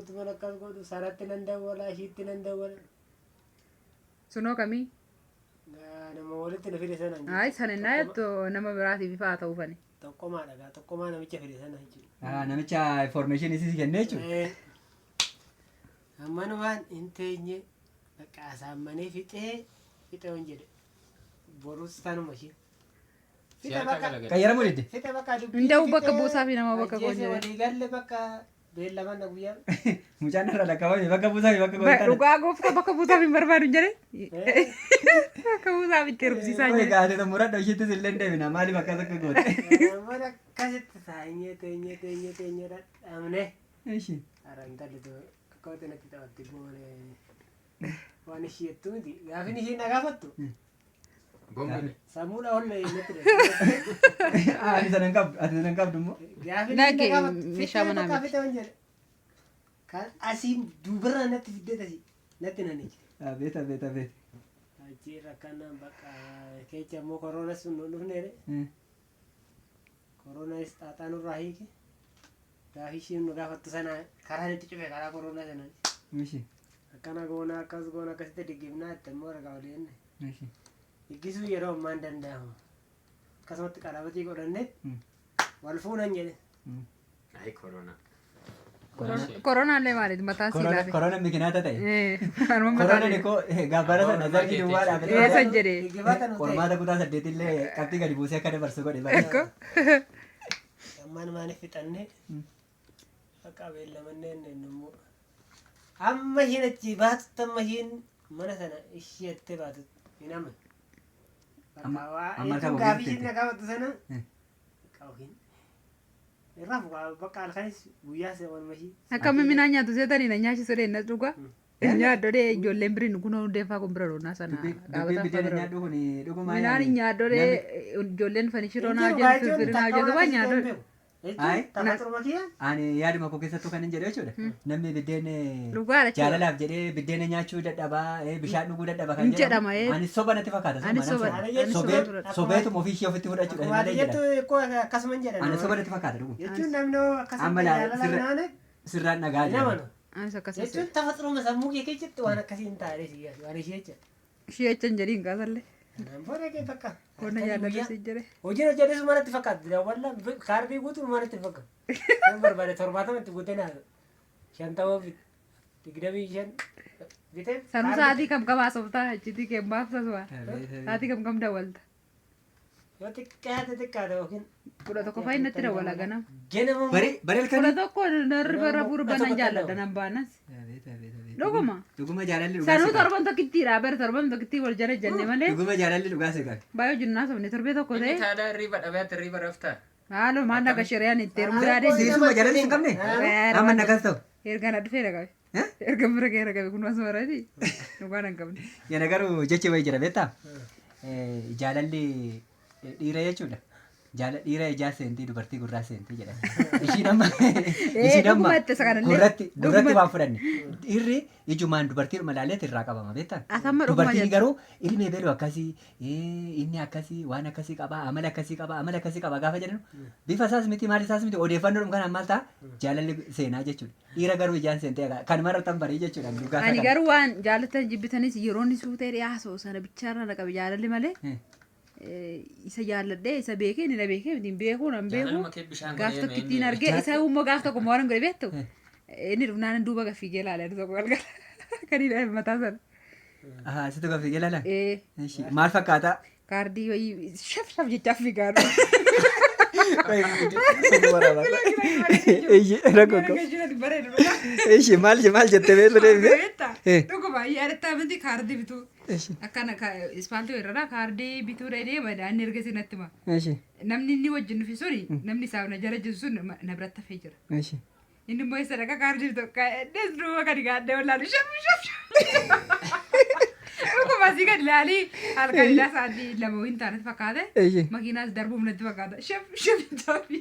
Speaker 2: Tuman akkas godhu saratti nan dawwala ishiitti nan dawwala.
Speaker 1: Sunoo kamii?
Speaker 2: Nama walitti na fide sana.
Speaker 1: Ay sana innaa jettu nama biraatiif ifa haa ta'uu fani.
Speaker 2: Tokkomaadha gaa tokkomaa namicha fide sana jechuudha.
Speaker 3: Namicha information isii kennee jechuudha.
Speaker 2: Amman waan hin teenye bakka asaammanee fixee hin jedhe borus tanuma ishee.
Speaker 3: Qayyaramu didde.
Speaker 2: Fixa bakka dubbii.
Speaker 1: Hunda'uu bakka buusaa fi nama bakka
Speaker 2: Ajjeese
Speaker 1: qoonjee.
Speaker 2: walii galle bakka beellaman na guyyaa.
Speaker 3: Mucaan irra lakkabame bakka buusaa fi bakka qoonjee.
Speaker 1: Dhugaa gooftaa bakka buusaa fi hin barbaadu hin jedhe. Bakka buusaa fi itti hirmsiisaa hin jedhe.
Speaker 3: Gaatee muradha ishiittis illee hin deebina maaliif akkas akka goote.
Speaker 2: Mana akkasitti teenyee dhadhamne.
Speaker 3: Ishi.
Speaker 2: Ara intalli akka wati natti taphatti goone waan ishii jettu miti. Gaafin ishii na gaafattu.
Speaker 4: Bombile.
Speaker 2: Sammuudha olle natti
Speaker 3: Ati sanan qabdu immoo.
Speaker 2: Gaafin
Speaker 1: Nake,
Speaker 2: ishii na gaafattu.
Speaker 1: meeshaa manaa
Speaker 2: Bakka
Speaker 1: miti.
Speaker 2: fite waan jedhe. Kan asiin dubarra natti fiddee tasi natti nanichi.
Speaker 3: Beeta.
Speaker 2: Achi rakkanaan bakka keecha immoo koroonas sun nu dhufneedhe. Koroonas xaaxaa nurraa hiike. Gaafi ishiin nu gaafattu sana karaa itti cufe karaa koroonaa sanaan.
Speaker 3: Ishi.
Speaker 2: Akkana goona akkasitti diggifnaa itti immoo ragaa olii enne.
Speaker 3: Ishi.
Speaker 2: Diggisuu yeroo ammaa hin danda'amu. Akkasumatti qarabatii godhanne wal fuunan jedhe.
Speaker 4: Ay korona.
Speaker 1: Koronaallee maaliiti mataan sii laafe.
Speaker 3: Korona mikinaata ta'e.
Speaker 1: Anuma
Speaker 3: Korona
Speaker 1: mataan.
Speaker 3: ni ko gabbara sana zargi duwwaa dhaabate.
Speaker 1: Eessan jedhee.
Speaker 2: Diggifata nu ta'e.
Speaker 3: Qormaata kutaa saddeetillee qabxii gadi buusee akka dabarsu godhe
Speaker 1: Ekko.
Speaker 2: Ammaan maaniif fixanne bakka beellamanneen immoo. Amma ishiin achi baatutti amma ishiin mana sana ishee jettee baatutti hin amane.
Speaker 3: Amma
Speaker 2: Jechuun
Speaker 3: kan
Speaker 2: gaafi
Speaker 3: ofiitti
Speaker 2: ishiin na gaafattu sana qabuun. Irraa fugaa bakka halkanis guyyaa see waluma ishii.
Speaker 1: Akkami minaan nyaatu seetanii na nyaachisuu dee na dhugaa. Nyaaddolee ijoolleen biriin kun hundeeffaa kun bira roonaa sana.
Speaker 3: dubbiin biddeen nyaadhu kun dhugumaa
Speaker 1: Minaan nyaaddolee ijoolleen fanishiroo naa hojjetu firii naa hojjetu waan nyaaddolee.
Speaker 3: Ay.
Speaker 2: Taphatuma kiyya.
Speaker 3: ani yaaduma koo keessattuu kan hin jedhe jechuudha. Namni biddeen
Speaker 1: Dhugaadha jechuudha.
Speaker 3: jaalalaaf jedhee biddeen nyaachuu dadhabaa bishaan dhuguu dadhaba kan
Speaker 1: Hin jedhama,
Speaker 3: Ani soba natti fakkaata.
Speaker 1: Ani soba.
Speaker 3: Sobeetuma ofii ishee ofitti fudhachuudha.
Speaker 2: Akkuma
Speaker 3: malee jedha.
Speaker 2: jettu akkasuma hin jedhan.
Speaker 3: Ani soba natti fakkaata dhugu.
Speaker 2: Jechuun namni akkasuma
Speaker 3: Amma laa
Speaker 2: jaalala naane
Speaker 3: sirraan dhagaa
Speaker 2: nama
Speaker 3: jira.
Speaker 2: no.
Speaker 1: Anis akkas
Speaker 2: Jechuun taphatuma sammuu kee keessatti waan akkasii hin taane si waan ishee jecha.
Speaker 1: ishee jechan jedhiin kaasallee.
Speaker 2: Kanaan booda kee bakka.
Speaker 1: Qonna jaalladhu si jedhe.
Speaker 2: Hojiin hojjetes manatti fakkaatu. Daawwalla kaardii guutuu manatti fakkaatu. Kan barbaade 70 itti guutee naa 50 25 bitee.
Speaker 1: Sanu sa'aatii kam kam haasoftaa achitti kee baaftas waan. Sa'aatii kam dawwalta.
Speaker 2: Yoo xiqqaate yookiin
Speaker 1: 11 fa'ii natti dawwala ganam.
Speaker 2: ganama
Speaker 3: Bari halkan.
Speaker 1: 11 narra rafuu banan jaalladha nan baanas. Dhuguma.
Speaker 3: Dhuguma jaalalli dhugaa
Speaker 1: Sanuu
Speaker 3: si qabe.
Speaker 1: torban tokkittiidha bar torban tokkittii wal jala jenne malee.
Speaker 3: Dhuguma jaalalli dhugaa si qabe.
Speaker 1: Baay'ee jinnaa sabni torbee tokko
Speaker 4: Inni
Speaker 1: ta'e.
Speaker 4: taadhaa hirriba dhabeetti hirriba raftaa.
Speaker 1: Haaloo maan dhaga shiriyaan itti ergaadee
Speaker 3: Siisuma jaalalli hin qabne. Amma nagas ta'u.
Speaker 1: ergaan dhufee dhagabe. Erga bira gahee dhagabe kun asuma irratti dhugaan hin qabne.
Speaker 3: Yana garuu jechi wayii jira beektaa? jaalalli dhiira jechuudha. Dhiira ijaa seentii dubartii gurraa seentii jedhama. Ishiin amma gurratti waan fudhanne. Dhiirri ijumaan dubartii malaaleet irraa qabama beektaa? Dubartiin garuu ilmee beeluu akkasii inni akkasii waan akkasii qaba amala akkasii qaba gaafa jedhanu bifa isaas miti maal isaas miti odeeffannoodhum kanaan maal ta'a jaalalli seenaa jechuudha. Dhiira garuu ijaan seentee kan maratan barii jechuudha.
Speaker 1: Ani garuu waan jaalatan jibbitanis yeroo inni suutee dhiyaasoo sana bicharra naqabe jaalalli malee. Isa jaalladhee isa beekee ni na beekee ittiin beekuu nan beeku gaaf tokko ittiin argee isa immoo gaaf tokko waan godhe beektu inni dhufnaan duuba gaffigee ilaala tokko galgala kan hidhame mataa sana.
Speaker 3: Situ gaffigee ilaala? Maal fakkaata?
Speaker 1: Kaardii wayii shaf jechaa fiigaadhu.
Speaker 3: Maal jettee beektu deemte?
Speaker 1: Dhuguma yaadataa miti kaardii bituu. Akkana ispaaltii irraa kaardii bituu deema daandii erga sinatti ma. Namni inni wajjin dhufe suni namni isaaf na jala jiru sun na biratti hafee jira. Inni immoo isa dhaqa kaardii bituu dees duuba kan gaadhee walaalu shaf. Dhuguma asii gad ilaalii halkan ilaa sa'aatii lama wayiin taanatti fakkaate makiinaas darbuuf natti fakkaata shaf jaafi.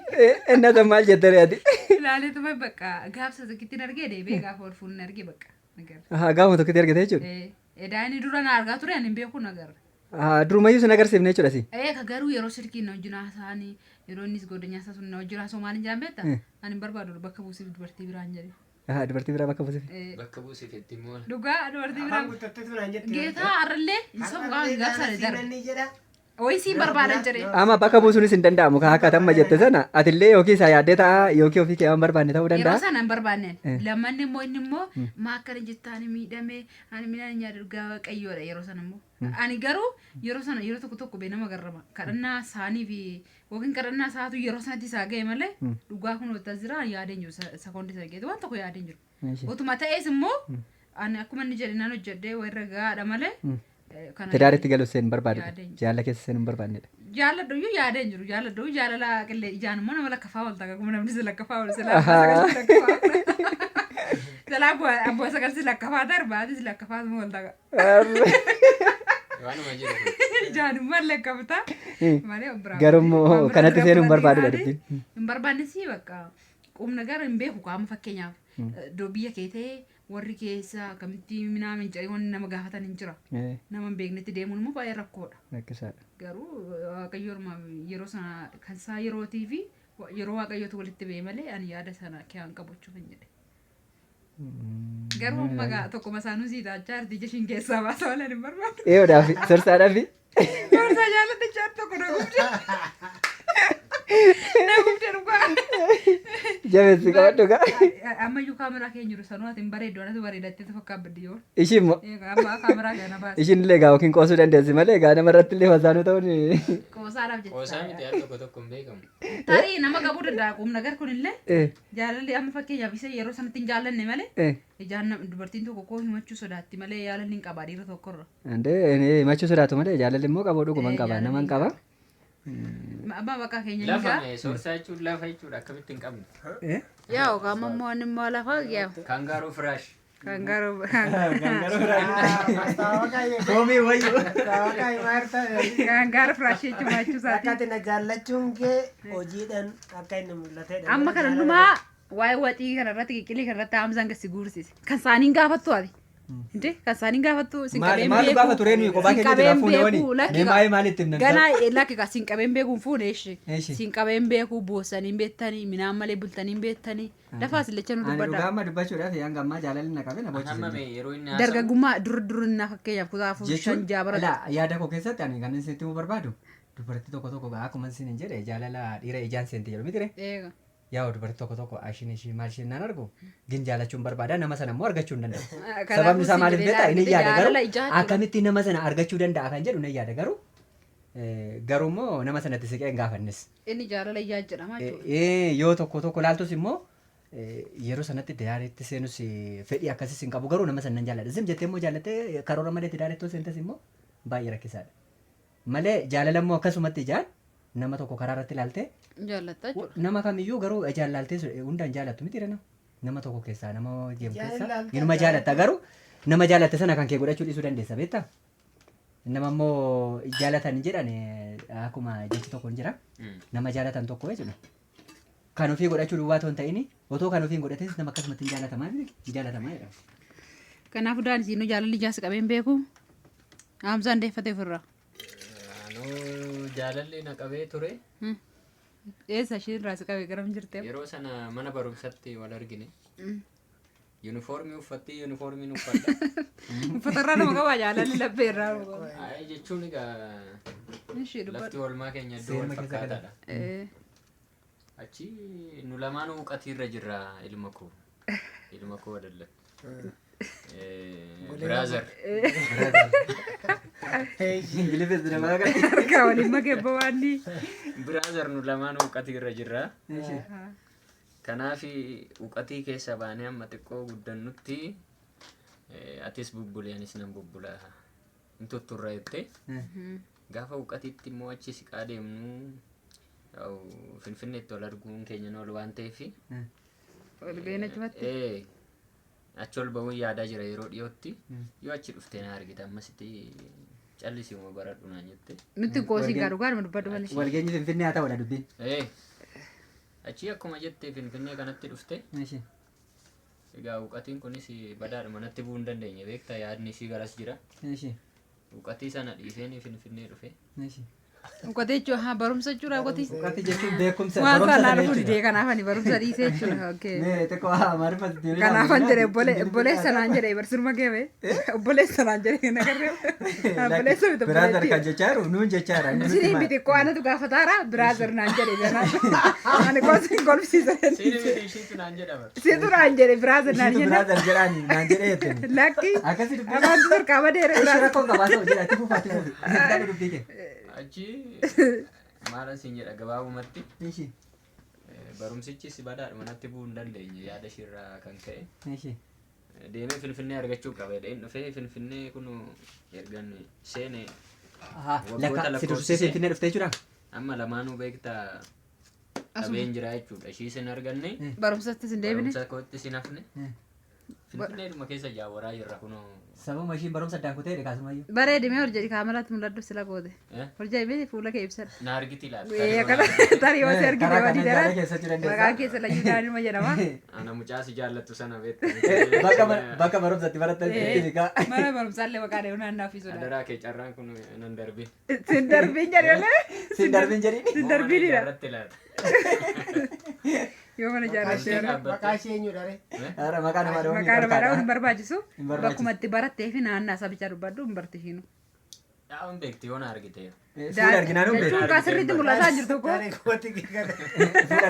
Speaker 3: Innata maal jettee reeti?
Speaker 1: Ilaaleetuma bakka gaafsa tokkittiin argee deebee gaafa ol fuulni argee bakka.
Speaker 3: Gaafa tokkitti argite jechuudha?
Speaker 1: Edaani dura na argaa ture ani beeku nagarra.
Speaker 3: Durumayyuu sin agarsiifne jechuudha si?
Speaker 1: Ka garuu yeroo sirkiin na wajjin haasa'anii yeroo innis godinyaa isaa sun na wajjin haasa'u maaliin jedhan beektaa? Ani barbaadu bakka buusiif dubartii biraan jedhe.
Speaker 3: Dubartii biraa bakka buusiif?
Speaker 4: Bakka buusiif itti immoo.
Speaker 1: Dhugaa dubartii biraan. Geetaa har'allee hin soqaa gaafsa darba. Oyisiin barbaadan jedhe.
Speaker 3: Amma bakka buusuunis hin danda'amu akka amma jette sana atillee yookiin isaa yaaddee ta'a yookiin ofii kee waan barbaanne ta'uu danda'a.
Speaker 1: Yeroo sana hin barbaanneen. Lammanni immoo inni immoo maa akkana jettaan miidhamee ani midhaan nyaadurgaa qayyoodha yeroo sana immoo. Ani garuu yeroo sana yeroo tokko bee nama garrama. Kadhannaa isaanii fi yookiin kadhannaa isaatu yeroo sanatti isaa ga'e malee dhugaa kun wanta jira yaadeen jiru sekoondii sana geetu waan tokko yaadeen jiru. Otuma ta'ees immoo ani akkuma inni jedhe naan hojjedhee warra gahaadha malee.
Speaker 3: Tidaaritti galuu seen barbaadu jaalala keessa seen hin barbaannedha.
Speaker 1: Jaaladhu iyyuu yaadeen jiru jaaladhu jaalala qillee ijaan immoo nama lakkafaa wal ta'a kuma namni si lakkafaa wal silaa abboo sagal si lakkafaa darbaati si lakkafaa wal ta'a. Ijaan immoo lakkafta malee
Speaker 3: garummoo kanatti seenuu hin barbaadudha dubbiin.
Speaker 1: Hin barbaannes bakka qubna gara hin beeku qaama fakkeenyaaf biyya kee ta'ee warri keessa akkamitti minaa minca'ee wanni nama gaafatan hin jira. Nama hin beeknetti deemuun immoo baay'ee rakkoodha. Garuu waaqayyo yeroo sana kan isaa yerootii fi yeroo waaqayyootu walitti ba'e malee ani yaada sana kiyaan qabachuuf hin jedhe. Garuu magaa tokkuma isaanuu siitaachaa arti jeshiin keessaa baasa waan hin barbaadu.
Speaker 3: Eeyoodhaafi sorsaadhaafi.
Speaker 1: Sorsaa jaallatachaa tokko nagumte. Nagumte dhugaa.
Speaker 3: Jabeessi qabadhu gaa.
Speaker 1: Ammayyuu kaameraa keenya jiru sanuu ati hin bareeddu anatu bareedattee fakkaabaddi yoo.
Speaker 3: Ishiin moo?
Speaker 1: Amma kaameraa kana baasa.
Speaker 3: Ishiin illee gaa yookiin qoosuu dandeessi malee gaa namarratti illee fasaanuu ta'uun.
Speaker 1: Qoosaadhaaf jechuudha.
Speaker 4: Qoosaa miti tokko tokko hin beekamu.
Speaker 1: Tarii nama qabuu danda'a qubna gar kun illee jaalalli amma fakkeenyaaf isa yeroo sanatti hin jaallanne malee ijaan dubartiin tokko koo himachuu sodaatti malee jaalalli hin qabaa dhiira tokkorra.
Speaker 3: Himachuu sodaatu malee jaalalli immoo qabuu dhuguma hin qaba nama hin qaba.
Speaker 1: Abbaa bakka keenya
Speaker 4: lafa soorsaa jechuun lafa jechuudha akkamitti hin qabne.
Speaker 1: Yaa qaama immoo inni immoo lafa yaa.
Speaker 4: Kangaaroo firaash.
Speaker 1: Kangaaroo.
Speaker 3: Koomii wayyu.
Speaker 1: Kangaaroo firaash jechuun maachuu isaati.
Speaker 2: Akkati na jaallachuun kee hojiidhaan akka inni mul'atedha.
Speaker 1: Amma kana hundumaa waa'ee waxii kanarratti qiqqilii kanarratti haamsaan gasi guursise. Kan isaaniin gaafattu ati. Inte kan isaanii gaafattu
Speaker 3: maal gaafatu reenu kophaa keenyatti na fuune wani deemaa'ee maalitti himnan
Speaker 1: ganaa lakki ka siin qabeen beekuun fuune siin qabeen beekuu boosaniin beektanii minaan malee bultaniin beektanii lafaas illee nu dubbadha.
Speaker 3: Dhugaama dubbachuudhaaf yaan gammaa jaalalli na qabee na bochise.
Speaker 1: Dargaggummaa durina fakkeenyaaf kutaa afur shan jaabara.
Speaker 3: Yaada koo keessatti ani kan isin himuu barbaadu dubartii tokko akkuma isin hin jedhe jaalala dhiira ijaan seente jedhu miti ree. Yaa dubartii tokko ashiin ishii maal isheen naan argu gin jaalachuun barbaada nama sana immoo argachuu hin danda'u. Sababni isaa maaliif beektaa inni yaada garuu akkamitti nama sana argachuu danda'a kan jedhu inni yaada garuu immoo nama sanatti siqee hin gaafannes.
Speaker 1: Inni jaalala ijaa jedhama jechuudha.
Speaker 3: Yoo tokko laaltus immoo yeroo sanatti daariitti seenus fedhii akkasiis hin qabu garuu nama sana nan jaalladha. Zim jettee immoo jaallattee karoora malee daariittoo seentes immoo baay'ee rakkisaadha. Malee jaalala immoo akkasumatti ijaan nama tokko karaa irratti ilaaltee
Speaker 1: jaallatta jechuudha.
Speaker 3: Nama kamiyyuu garuu jaallaaltee hundaan jaallattu miti nama tokko keessaa nama jeemu keessaa inuma jaalatta garuu nama jaalatte sana kan kee godhachuu dhiisuu dandeessa beektaa? Nama immoo jaalatan jedhan akkuma jechi tokko hin jira. Nama jaalatan tokko jechuudha. Kan ofii godhachuu duwwaa ta'uu hin ta'in otoo kan ofii hin godhatis nama akkasumatti hin jaalatamaa jedhama.
Speaker 1: Kanaafuu daan isiin jaalalli jaasi qabeen beeku. Haamsaan deeffatee ofirraa.
Speaker 4: Jaalalli na qabee ture.
Speaker 1: Eessa isheen irraa si qabee garam jirtee?
Speaker 4: Yeroo sana mana barumsatti wal argine. Yuunifoormii uffattee yuunifoormiin uffadha.
Speaker 1: Uffatarraa nama qabaa jaalalli laphee irraa.
Speaker 4: Jechuun egaa lafti oolmaa keenya iddoo wal fakkaataadha. Achi nu lamaan uqatiirra jirra ilma koo. Ilma koo wadalla. Brother.
Speaker 3: Ingilifis nama agarra.
Speaker 1: Harka waliin makeebba waanni.
Speaker 4: Brother nu lamaan uqatiirra jirra. Kanaaf uqatii keessa baanee amma xiqqoo guddannutti atis bubbulee anis nan bubbula. Intutturra jettee gaafa uqatiitti immoo achi siqaa deemnu Finfinneetti wal arguun keenya ol waan ta'eef
Speaker 1: walgahii achumatti
Speaker 4: achi ol bahuun yaadaa jira yeroo dhiyootti yoo achi dhuftee na argite ammasitti callisii baradhu naan jette.
Speaker 1: Nutti koosii gaadhu gaadhuma dubbadhu malee.
Speaker 3: Walgeenyi Finfinnee haa ta'udha dubbiin.
Speaker 4: Achi akkuma jettee Finfinnee kanatti dhufte. Egaa uqatiin kunis badaadhuma natti bu'uu hin dandeenye beektaa yaadni isii garas jira. Uqatii sana dhiiseen Finfinnee dhufe.
Speaker 1: Uqatee jechuun barumsa jechuudha uqatii.
Speaker 3: Uqatii jechuun beekumsa
Speaker 1: Waan kanaan fuudhee kanaaf ani barumsa dhiisee jechuudha.
Speaker 3: Mee xiqqoo maariifas deemee.
Speaker 1: Kanaaf an jedhe obboleessa naan jedhe barsiisuma geeme obboleessa naan jedhe nagarree. Obboleessa bitu
Speaker 3: Brother kan jechaaru nuun jechaara.
Speaker 1: Sini biti ko anatu gaafataara brother naan jedhe ganaa. Ani kosin golfsiisa.
Speaker 4: Siitu naan jedhama.
Speaker 1: Siitu naan jedhe brother naan jedhe.
Speaker 3: Brother jedhaani naan jedhe jettani.
Speaker 1: Lakki.
Speaker 3: Akkasi dubbii.
Speaker 1: Abaan dur qaba deere.
Speaker 3: Ishee rakkoon qabaasa hojii ati fuufaati fuufi. Kan dubbii kee.
Speaker 4: Achi maala siin jedha gabaabumatti barumsichis badaadhuma natti bu'uu hin dandeenye yaada ishiirraa kan ka'e deemee Finfinnee argachuu qaba jedheen dhufee Finfinnee kun ergan seene
Speaker 3: Lakka si dursee Finfinnee dhuftee jira?
Speaker 4: Amma lamaanuu beektaa dhabeen jira jechuudha ishii sin arganne
Speaker 1: barumsattis hin deebine
Speaker 4: barumsa kootti sin hafne Finfinneedhuma keessa jaawwaraa jirra kunoo.
Speaker 3: Sababa ishiin barumsa addaan kutee kaasumayyuu.
Speaker 1: Bareedimee hojii kaameraatti mul'addu sila goote. Hojii bee fuula kee ibsadha.
Speaker 4: Na argiti laata.
Speaker 1: Kana tarii yoo si argite wadii dara.
Speaker 3: Maqaa
Speaker 1: Maqaan keessa layyuu daanuma jedhama.
Speaker 4: Ana mucaa si jaallattu sana beektu.
Speaker 3: Bakka barumsatti barattan kaa.
Speaker 1: Mana barumsaallee maqaa dheeru naannaa fi sodaa.
Speaker 4: Adaraa kee carraan kun nan darbin.
Speaker 1: Sin darbiin jedhee.
Speaker 3: Sin darbiin jedhini.
Speaker 1: Sin darbiinidha.
Speaker 4: Irratti laata.
Speaker 1: Yoo mana jaarrattee
Speaker 2: maqaa ishee eenyudha ree?
Speaker 3: Ara maqaa namaa dhawuu
Speaker 1: maqaa namaa dhawuu hin barbaachisu. Bakkuma itti barattee fi naannaa isaa bichaa dubbadhu hin barti ishiinu.
Speaker 4: Dhaawun beekti yoo na argite.
Speaker 3: Fuula arginaan hin beektu.
Speaker 1: Jechuun kaa sirriitti mul'ataa jirtu ko.
Speaker 3: Fuula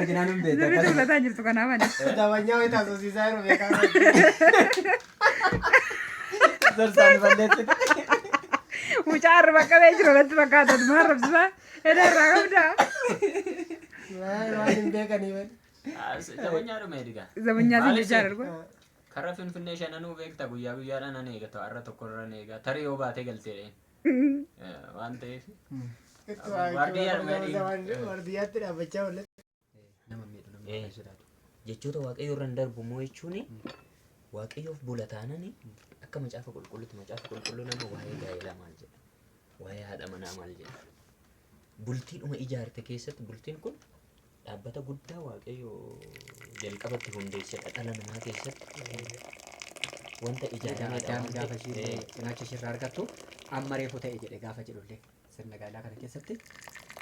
Speaker 3: arginaan hin beektu.
Speaker 1: Sirriitti mul'ataa jirtu kanaaf ani.
Speaker 2: Dabanyaa wayii taasisiisaa jiru beekaa.
Speaker 3: Sorsaan balleessite.
Speaker 1: Mucaa arra bakka bee jiru irratti fakkaata maal rabsisaa? Edda irraa qabdaa.
Speaker 2: Waan hin beekanii wali.
Speaker 4: Zabanyaa dhume diga.
Speaker 1: Zabanyaa sin jechaa darbu.
Speaker 4: Karra Finfinnee shananuu beekta guyyaa guyyaadhaan nan eegata har'a tokkorra nan eega tarii yoo baatee galtee waan ta'eef.
Speaker 2: Waardiyyaatti dhaabbachaa oolle.
Speaker 3: Nama miidhu nama sodaatu.
Speaker 4: Jechoota waaqayyo irra hin darbu moo jechuun waaqayyoof bula taanani akka macaafa qulqulluutti macaafa qulqulluu nama waa'ee gaa'elaa maal jedha waa'ee haadha manaa maal jedha bultiidhuma ijaarte keessatti bultiin kun dhaabbata guddaa waaqayyo jalqabatti hundeessedha dhala namaa keessatti wanta ijaarameedha
Speaker 3: gaafa ishee cinaacha ishee irraa argattu amma reefu ta'e jedhe gaafa jedhullee sirna gaa'elaa kana keessatti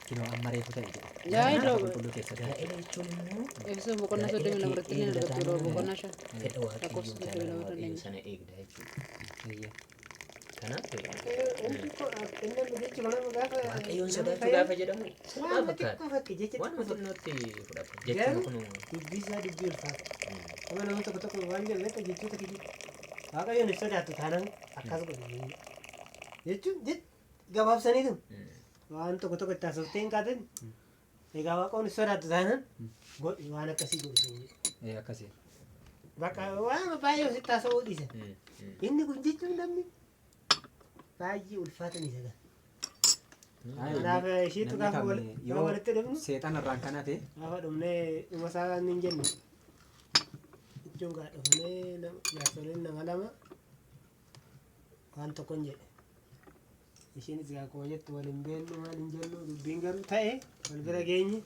Speaker 3: kinoo amma reefu ta'e jedhe.
Speaker 1: Gaa'ela
Speaker 4: jechuun immoo
Speaker 1: ibsa boqonnaa 32 irratti ni argatu yeroo boqonnaa 5.
Speaker 4: fedha waaqayyo jaalala waaqayyo sana eegda jechuudha. Kanaaf waaqayyoon sodaachuu gaafa jedhamu waan fakkaata waan fudhannootti fudhata jechuun kun
Speaker 2: dubbii isaa dubbii ulfaata. Amma nama tokko tokko waan jedhu beekta jechoota kiyya waaqayyoon sodaattu taanaan akkas godhu jechuun gabaabsaniitu waan tokko tokko itti haasofteen kaatan egaa waaqoon sodaattu taanaan godhi waan akkasii godhu.
Speaker 3: Akkasii.
Speaker 2: Bakka waan baay'ee sitti haasa'uu dhiisa. Inni kun jechuun namni baay'ee ulfaatan isa kan. Kanaaf isheetu gaafa walitti dhufnu
Speaker 3: seexan irraan kana ta'e
Speaker 2: gaafa dhumnee dhuma isaa hin jennu. Jechuun gaa dhufnee jaarsoleen nama lama waan tokko hin jedhe. Ishiinis gaa akkuma jettu waliin beellu maal hin jennu dubbiin garuu ta'e wal bira geenye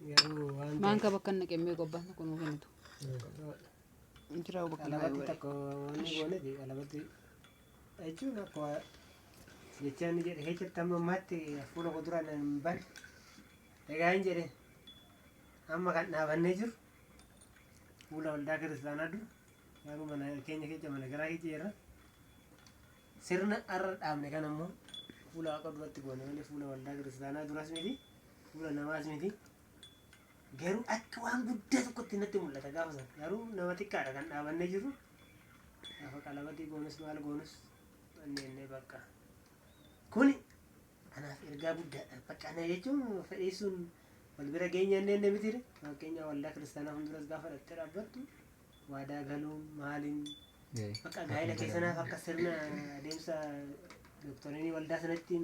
Speaker 2: garuu waan
Speaker 1: Maan ka bakka naqemee qobbaan kun kennitu. Jira bakka
Speaker 2: qalabatti takka wanni gooneti qalabatti jechuun akka jechaan ni jedhe keessatti amma ammaatti fuula kuduraa nan ban egaa hin jedhe amma kan dhaabannee jiru fuula waldaa kiristaanaa dur garuu mana keenya keessa mana garaa keessa jirra sirna arra dhaabne kan ammoo fuula waaqa duratti goone malee fuula waldaa kiristaanaa duras miti fuula namaas miti garuu akka waan guddaa tokkotti natti mul'ata gaafa sana garuu nama xiqqaadha kan dhaabannee jiru gaafa qalabatti goonus maal goonus anneen bakka kuni anaaf ergaa guddaadha bakka ana jechuun fedhii sun wal bira geenya anneen mitire fakkeenya waldaa kiristaanaa hunduras gaafa dhattee dhaabbattu waadaa galuun maaliin bakka gaa'ela keessanaaf akka sirna adeemsa doktoroonni waldaa sanatti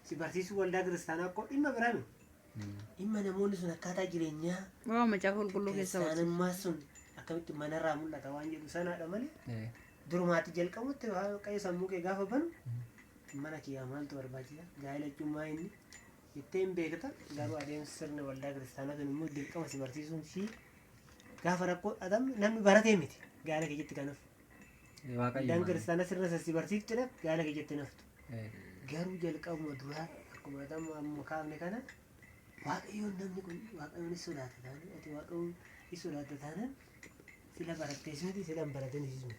Speaker 2: si barsiisuu waldaa kiristaanaa akkoo dhimma biraami dhimma namoonni sun akkaataa jireenyaa
Speaker 1: Waa macaafa qulqulluu keessa wajjin.
Speaker 2: kiristaanummaa sun akkamitti manarraa mul'ata waan jedhu sanaadha malee durumaatti jalqabutti waaqayyo sammuu kee gaafa banu mana kiyyaa maaltu barbaachisa gaa'ela jechuun maa inni jettee hin beekta garuu adeemsa sirna waldaa kiristaanaa sun immoo dirqama si barsiisuun si gaafa rakkoo adamni namni baratee miti gaa'ela keeyyatti kan hafu waldaan kiristaanaa sirna si barsiiftudha gaa'ela keeyyatti naftu garuu jalqabuma duraa akkuma amma kaafne kana waaqayyoon namni kun waaqayyoon is sodaata taane ati waaqayyoon is sodaata taanaan sila barattees miti sila hin baratin miti